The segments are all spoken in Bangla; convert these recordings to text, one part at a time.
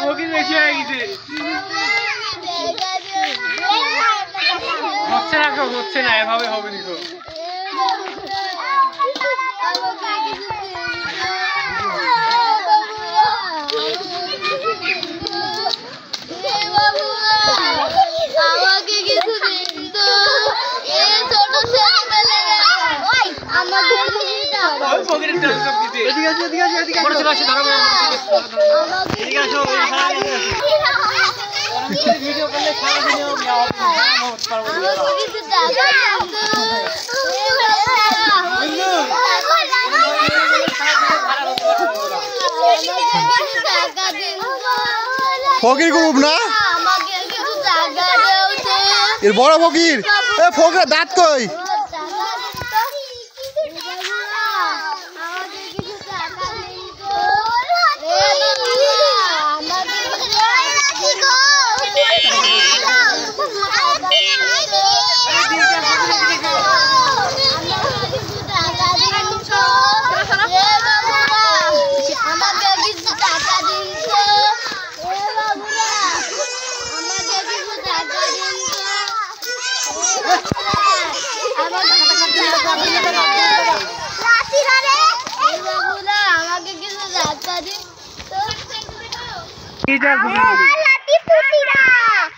ফকির বেশি হয়ে গেছে। হচ্ছে না, হচ্ছে না, এভাবে হবে নি। ভিডিও করলে ফকির গ্রুপ না এর বড় ফকির। এ ফকির দাঁত কই?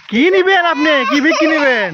কি নিবেন আপনি? কি বিক্রি নেবেন?